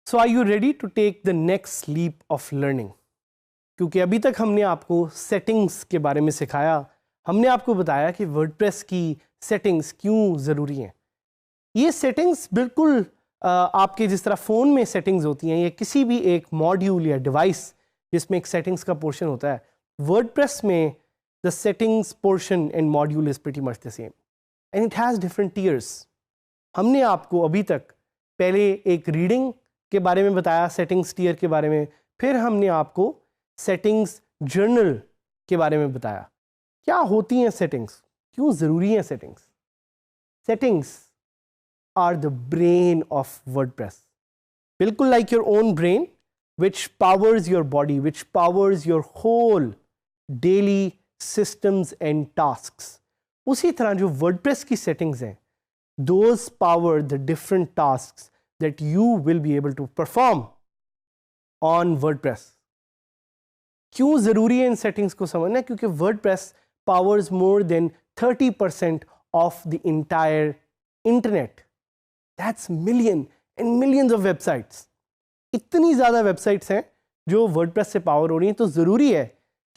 So are you ready to take the next leap of learning? क्योंकि अभी तक हमने आपको सेटिंग्स के बारे में सिखाया, हमने आपको बताया कि वर्डप्रेस की सेटिंग्स क्यों ज़रूरी हैं। ये सेटिंग्स बिल्कुल आपके जिस तरह फ़ोन में सेटिंग्स होती हैं या किसी भी एक मॉड्यूल या डिवाइस जिसमें एक सेटिंग्स का पोर्शन होता है, वर्डप्रेस में the settings portion and module is pretty much the same and it has different tiers. हमने आपको अभी तक पहले एक रीडिंग के बारे में बताया, सेटिंग्स टियर के बारे में, फिर हमने आपको सेटिंग्स जर्नल के बारे में बताया। क्या होती हैं सेटिंग्स, क्यों ज़रूरी हैं settings? Settings are the brain of WordPress, बिल्कुल like your own brain which powers your body, which powers your whole daily systems and tasks. उसी तरह जो वर्डप्रेस की सेटिंग्स हैं, those power the different tasks that you will be able to perform on WordPress. क्यों ज़रूरी है इन settings को समझना? क्योंकि WordPress powers more than 30% of the entire internet. That's million and millions of websites. इतनी ज़्यादा वेबसाइट्स हैं जो WordPress से पावर हो रही हैं, तो ज़रूरी है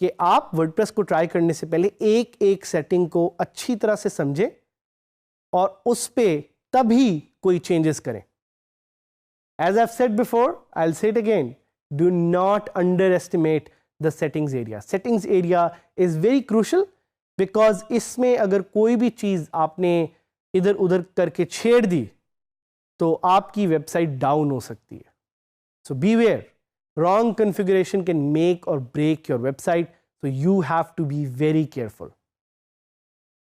कि आप WordPress को ट्राई करने से पहले एक एक सेटिंग को अच्छी तरह से समझें और उस पर तभी कोई चेंजेस करें। As I've said before, I'll say it again, do not underestimate the settings area. Settings area is very crucial because इसमें अगर कोई भी चीज़ आपने इधर उधर करके छेड़ दी तो आपकी वेबसाइट डाउन हो सकती है। So beware, wrong configuration can make or break your website, so you have to be very careful.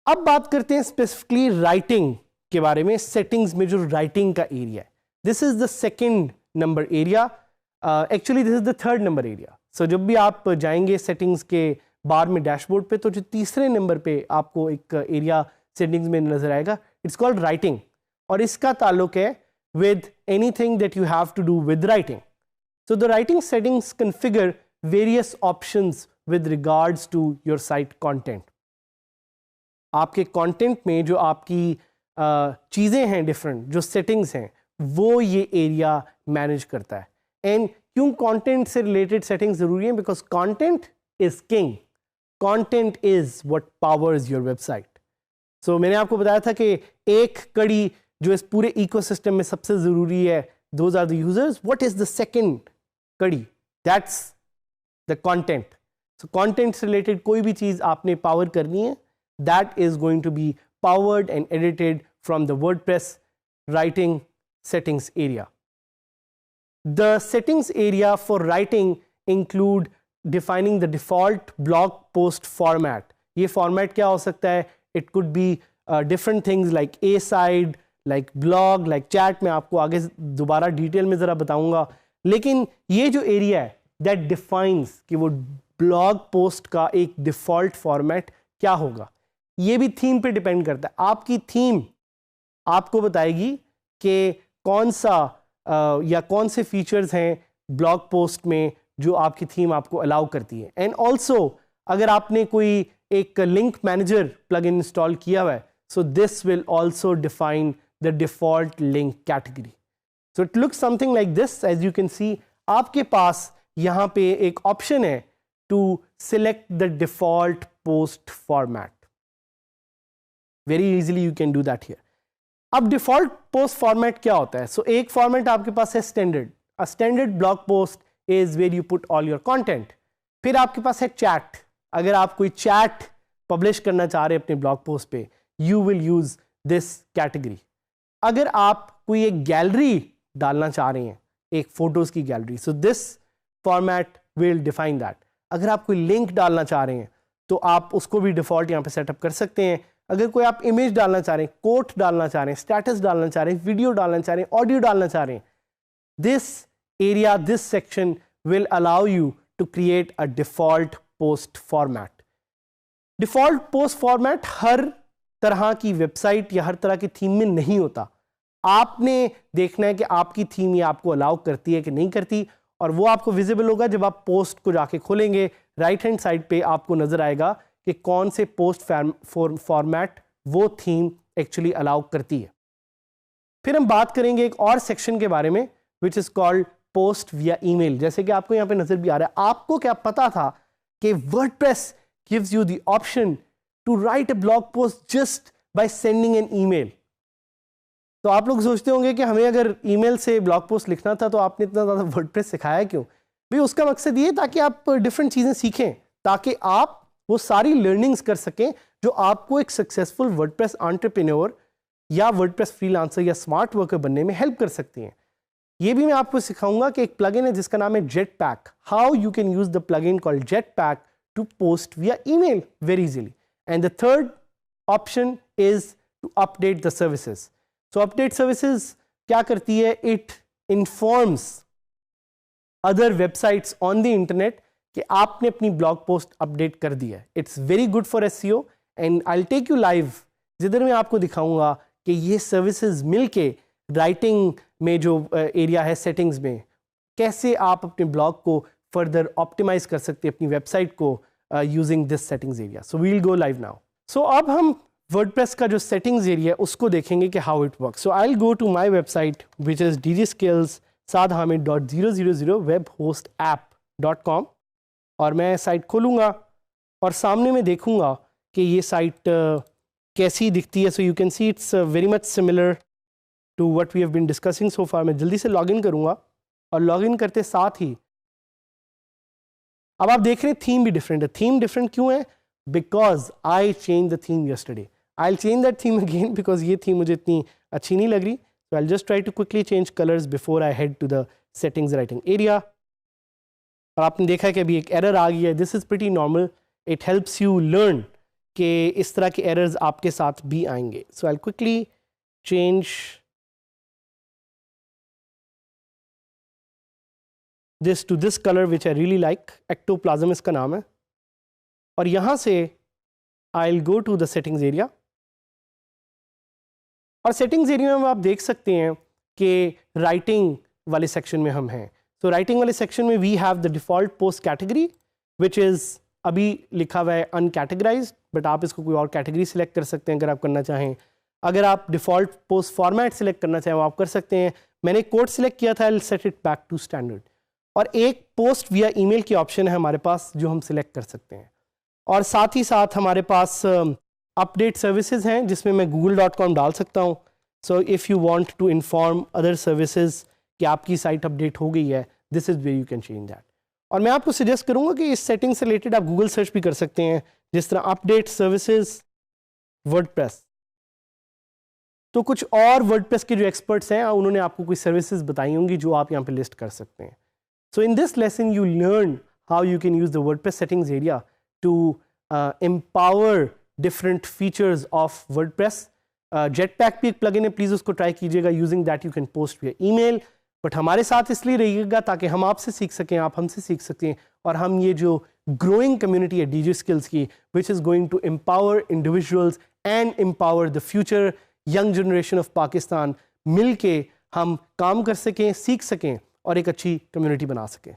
अब बात करते हैं स्पेसिफिकली राइटिंग के बारे में। सेटिंग्स में जो राइटिंग का एरिया है, this is the second number area, actually this is the third number area. So जब भी आप जाएंगे सेटिंग्स के बार में डैशबोर्ड पे, तो जो तीसरे नंबर पे आपको एक एरिया सेटिंग्स में नजर आएगा, इट्स कॉल्ड राइटिंग, और इसका ताल्लुक है with anything that you have to do with writing. So the writing settings configure various options with regards to your site content. आपके कंटेंट में जो आपकी चीज़ें हैं डिफरेंट, जो सेटिंग्स हैं, वो ये एरिया मैनेज करता है। एंड क्यों कंटेंट से रिलेटेड सेटिंग्स ज़रूरी हैं? Because content is king, content is what powers your website. So मैंने आपको बताया था कि एक कड़ी जो इस पूरे इकोसिस्टम में सबसे ज़रूरी है, those are the users. What is the second कड़ी? That's the content. So content से रिलेटेड कोई भी चीज़ आपने पावर करनी है, that is going to be powered and edited from the WordPress writing settings area. The settings area for writing include defining the default blog post format. ये format क्या हो सकता है? It could be different things like A-side, like blog, like chat. मैं आपको आगे दोबारा detail में ज़रा बताऊंगा, लेकिन ये जो एरिया है that defines कि वो blog post का एक default format क्या होगा, ये भी थीम पे डिपेंड करता है। आपकी थीम आपको बताएगी कि कौन सा या कौन से फीचर्स हैं ब्लॉग पोस्ट में जो आपकी थीम आपको अलाउ करती है। एंड ऑल्सो अगर आपने कोई एक लिंक मैनेजर प्लगइन इंस्टॉल किया हुआ है, so this will also define the default link category. So it looks something like this. As you can see, आपके पास यहाँ पे एक ऑप्शन है to select the default post format. Very easily you can do that here. अब default post format क्या होता है? सो एक फॉर्मेट आपके पास है standard. A standard blog post is where you put all your content. फिर आपके पास है चैट। अगर आप कोई चैट पब्लिश करना चाह रहे हैं अपने ब्लॉग पोस्ट पे, you will use this category. अगर आप कोई एक गैलरी डालना चाह रहे हैं, एक फोटोज की gallery, so this format will define that. अगर आप कोई लिंक डालना चाह रहे हैं तो आप उसको भी डिफॉल्ट यहाँ पे सेटअप कर सकते हैं। अगर कोई आप इमेज डालना चाह रहे हैं, कोट डालना चाह रहे हैं, स्टेटस डालना चाह रहे हैं, वीडियो डालना चाह रहे हैं, ऑडियो डालना चाह रहे हैं, this area, this section will allow you to create a default post format. Default post format हर तरह की वेबसाइट या हर तरह की थीम में नहीं होता। आपने देखना है कि आपकी थीम ये आपको अलाउ करती है कि नहीं करती, और वो आपको विजिबल होगा जब आप पोस्ट को जाके खोलेंगे। राइट हैंड साइड पे आपको नजर आएगा कि कौन से पोस्ट फॉर्मेट वो थीम एक्चुअली अलाउ करती है। फिर हम बात करेंगे एक और सेक्शन के बारे में which is called post via email. जैसे कि आपको यहाँ पे नजर भी आ रहा है, आपको क्या पता था कि WordPress gives you the option to write a blog post just by sending an email. तो आप लोग सोचते होंगे कि हमें अगर ईमेल से ब्लॉग पोस्ट लिखना था तो आपने इतना ज़्यादा वर्डप्रेस सिखाया क्यों? भाई उसका मकसद ये ताकि आप डिफरेंट चीज़ें सीखें, ताकि आप वो सारी लर्निंग्स कर सकें जो आपको एक सक्सेसफुल वर्डप्रेस एंटरप्रेन्योर या वर्डप्रेस फ्रीलांसर या स्मार्ट वर्कर बनने में हेल्प कर सकती हैं। ये भी मैं आपको सिखाऊंगा कि एक प्लगइन है जिसका नाम है Jetpack, how you can use the plugin called Jetpack to post via email very easily. And the third option is to update the services. So update services क्या करती है? It informs other websites on the internet कि आपने अपनी blog post update कर दिया है। It's very good for SEO and I will take you live, जिधर मैं आपको दिखाऊंगा कि ये सर्विसेज मिलके राइटिंग में जो एरिया है सेटिंग्स में, कैसे आप अपने ब्लॉग को फर्दर ऑप्टिमाइज कर सकते हैं अपनी वेबसाइट को using this settings area. So we will go live now. So अब हम वर्डप्रेस का जो सेटिंग्स एरिया है उसको देखेंगे कि how it work. So I will go to my website which is djskills.saadhamid.000webhostapp.com और मैं साइट खोलूँगा और सामने में देखूँगा कि ये साइट कैसी दिखती है। So you can see it's very much similar to what we have been discussing so far. मैं जल्दी से लॉगिन करूँगा और लॉगिन करते साथ ही अब आप देख रहे हैं थीम भी डिफरेंट है। थीम डिफरेंट क्यों है? Because I change the theme yesterday. I will change that theme again because ये थीम मुझे इतनी अच्छी नहीं लग रही। So I will just try to quickly change colours before I head to the settings writing area. और आपने देखा है कि अभी एक एरर आ गई है। This is pretty normal, it helps you learn कि इस तरह के एरर्स आपके साथ भी आएंगे। So I will quickly change this to this colour which I really like, ectoplasm इसका नाम है। और यहाँ से I will go to the settings area और सेटिंग्स एरिया में आप देख सकते हैं कि राइटिंग वाले सेक्शन में हम हैं। तो राइटिंग वाले सेक्शन में we have the default post category which is अभी लिखा हुआ है अनकैटेगराइज्ड, बट आप इसको कोई और कैटेगरी सिलेक्ट कर सकते हैं अगर आप करना चाहें। अगर आप डिफ़ॉल्ट पोस्ट फॉर्मेट सिलेक्ट करना चाहें वो आप कर सकते हैं। मैंने कोड सिलेक्ट किया था, I will set it back to standard. और एक पोस्ट विया ईमेल की ऑप्शन है हमारे पास जो हम सिलेक्ट कर सकते हैं। और साथ ही साथ हमारे पास अपडेट सर्विसेज हैं जिसमें मैं google.com डाल सकता हूँ। So if you want to inform other services कि आपकी साइट अपडेट हो गई है, this is where you can change that. और मैं आपको सजेस्ट करूँगा कि इस सेटिंग से रिलेटेड आप गूगल सर्च भी कर सकते हैं, जिस तरह अपडेट सर्विसेज वर्डप्रेस। तो कुछ और वर्डप्रेस के जो एक्सपर्ट्स हैं उन्होंने आपको कोई सर्विसेज बताई होंगी जो आप यहाँ पे लिस्ट कर सकते हैं। So in this lesson you learn how you can use the WordPress settings area to empower different features of WordPress. Jetpack भी एक प्लगइन है, प्लीज़ उसको ट्राई कीजिएगा। Using that you can post via email. But हमारे साथ इसलिए रहिएगा ताकि हम आपसे सीख सकें, आप हमसे सीख सकें, और हम ये जो ग्रोइंग कम्युनिटी है डीजे स्किल्स की, which is going to empower individuals and empower the future young generation of Pakistan, मिल के हम काम कर सकें, सीख सकें और एक अच्छी कम्युनिटी बना सकें।